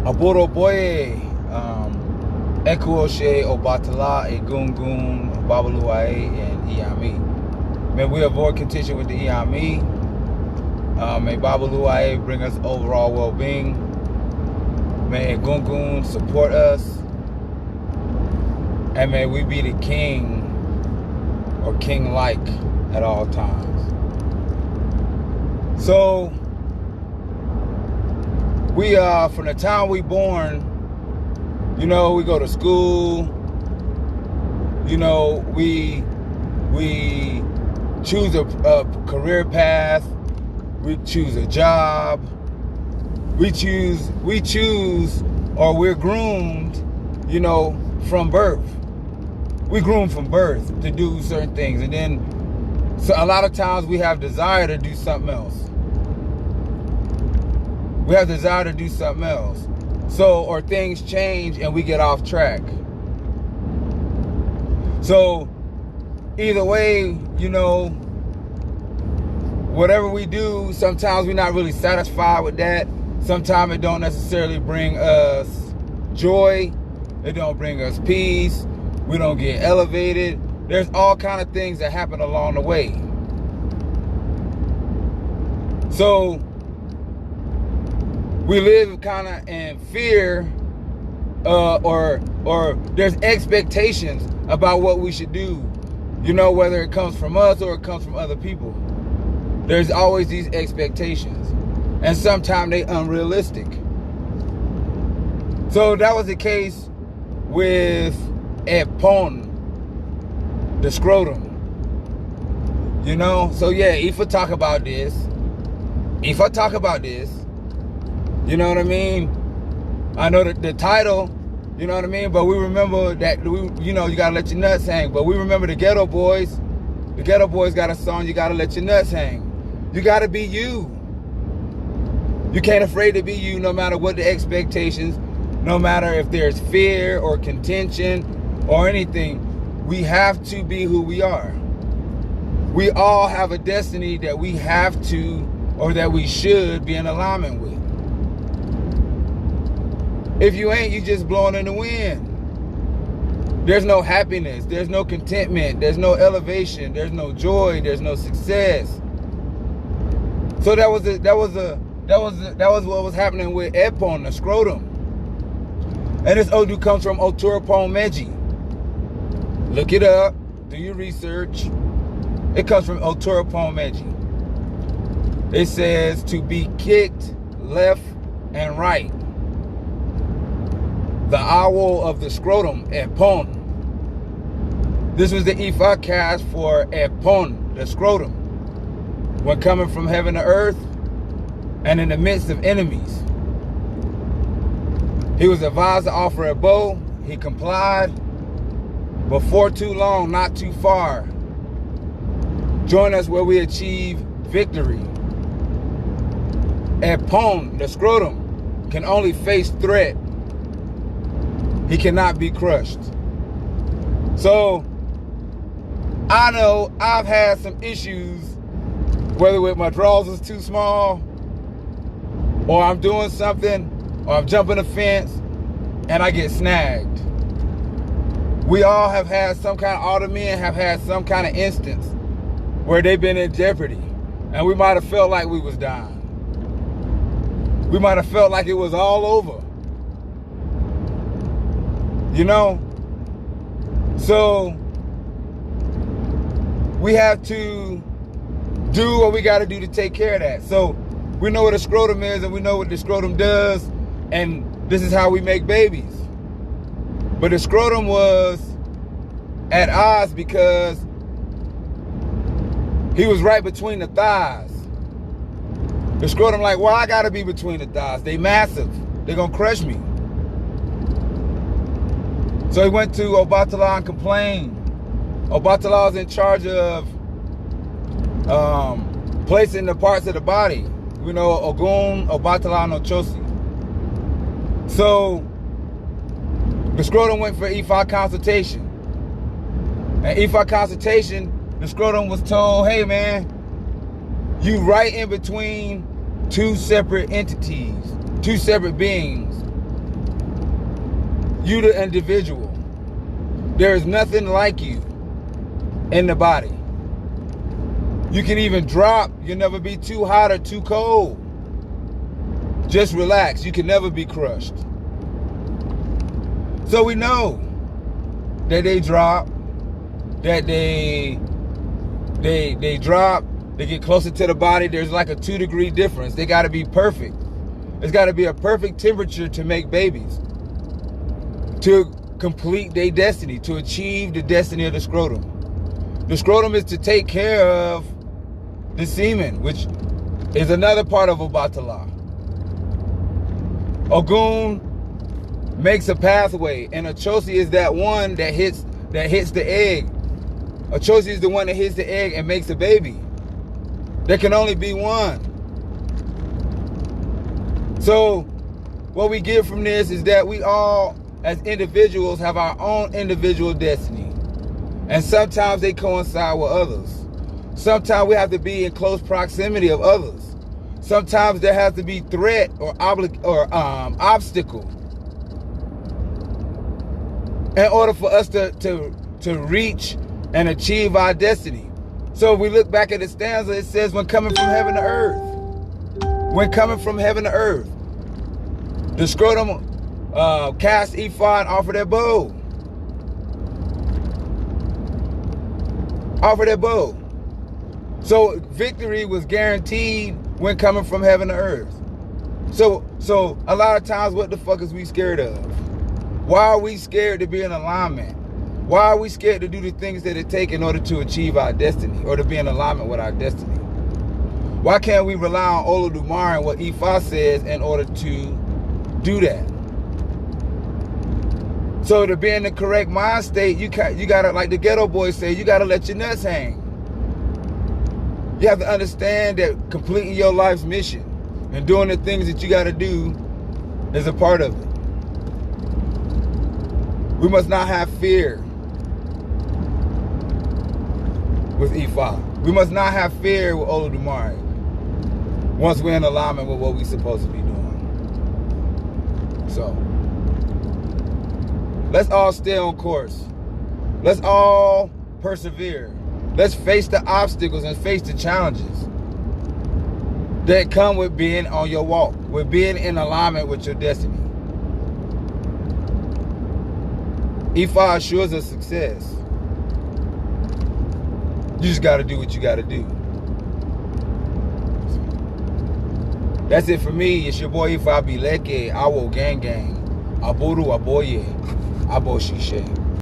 Aboroboye, Ekuoshe, Obatala, Egungun, Babaluae, and Iami. May we avoid contention with the Iami. May Babaluae bring us overall well-being. May Egungun support us. And may we be the king or king-like at all times. So, we from the time we born, you know, we go to school, you know, we choose a career path, we choose a job, we choose or we're groomed, you know, from birth. We groom from birth to do certain things, and then so a lot of times we have desire to do something else. We have desire to do something else. So, or things change and we get off track. So, either way, you know, whatever we do, sometimes we're not really satisfied with that. Sometimes it don't necessarily bring us joy. It don't bring us peace. We don't get elevated. There's all kind of things that happen along the way. So, we live kind of in fear, or there's expectations about what we should do, you know, whether it comes from us or it comes from other people. There's always these expectations, and sometimes they unrealistic. So that was the case with Epon, the scrotum, you know. So yeah, if I talk about this, you know what I mean? I know that the title, you know what I mean? But we remember that, you know, you gotta let your nuts hang. But we remember the Ghetto Boys. The Ghetto Boys got a song, you gotta let your nuts hang. You gotta be you. You can't afraid to be you no matter what the expectations, no matter if there's fear or contention or anything. We have to be who we are. We all have a destiny that we have to, or that we should be in alignment with. If you ain't, you just blowing in the wind. There's no happiness, there's no contentment, there's no elevation, there's no joy, there's no success. So that was what was happening with Epon, the scrotum. And this Odu comes from Oturupon Meji. Look it up, do your research. It comes from Oturupon Meji. It says to be kicked left and right. The owl of the scrotum, Epon. This was the Ifa cast for Epon, the scrotum, when coming from heaven to earth and in the midst of enemies. He was advised to offer a bow. He complied. Before too long, not too far, join us where we achieve victory. Epon, the scrotum, can only face threat. He cannot be crushed. So, I know I've had some issues, whether with my drawers is too small, or I'm doing something, or I'm jumping a fence, and I get snagged. We all have had some kind of, all the men have had some kind of instance where they've been in jeopardy, and we might have felt like we was dying. We might have felt like it was all over. You know? So, we have to do what we got to do to take care of that. So, we know what a scrotum is, and we know what the scrotum does, and this is how we make babies. But the scrotum was at odds because he was right between the thighs. The scrotum like, well, I got to be between the thighs. They massive. They're going to crush me. So he went to Obatala and complained. Obatala is in charge of placing the parts of the body. You know, Ogun, Obatala, no Chosi. So the scrotum went for Ifa consultation. And Ifa consultation, the scrotum was told, hey man, you right in between two separate entities, two separate beings. You the individual. There is nothing like you in the body. You can even drop. You'll never be too hot or too cold. Just relax. You can never be crushed. So we know that they drop, that they drop, they get closer to the body. There's like a 2-degree difference. They got to be perfect. It's got to be a perfect temperature to make babies, to complete their destiny, to achieve the destiny of the scrotum. The scrotum is to take care of the semen, which is another part of Obatala. Ogun makes a pathway, and Ochosi is that one that hits the egg. Ochosi is the one that hits the egg and makes a baby. There can only be one. So what we get from this is that we all, as individuals, have our own individual destiny. And sometimes they coincide with others. Sometimes we have to be in close proximity of others. Sometimes there has to be threat or obstacle in order for us to reach and achieve our destiny. So if we look back at the stanza, it says, when coming from heaven to earth. When coming from heaven to earth. The scrotum cast Ifa and offer their bow. Offer their bow. So victory was guaranteed when coming from heaven to earth. So a lot of times, what the fuck is we scared of? Why are we scared to be in alignment? Why are we scared to do the things that it takes in order to achieve our destiny or to be in alignment with our destiny? Why can't we rely on Olodumare and what Ifa says in order to do that? So to be in the correct mind state, you gotta, like the ghetto boys say, you gotta let your nuts hang. You have to understand that completing your life's mission and doing the things that you gotta do is a part of it. We must not have fear with Ifa. We must not have fear with Olodumare once we're in alignment with what we're supposed to be doing. So let's all stay on course. Let's all persevere. Let's face the obstacles and face the challenges that come with being on your walk, with being in alignment with your destiny. Ifa assures us success. You just got to do what you got to do. That's it for me. It's your boy Ifa Bileke, Awo Gang Gang, Aboru Aboye, Abo Shishe.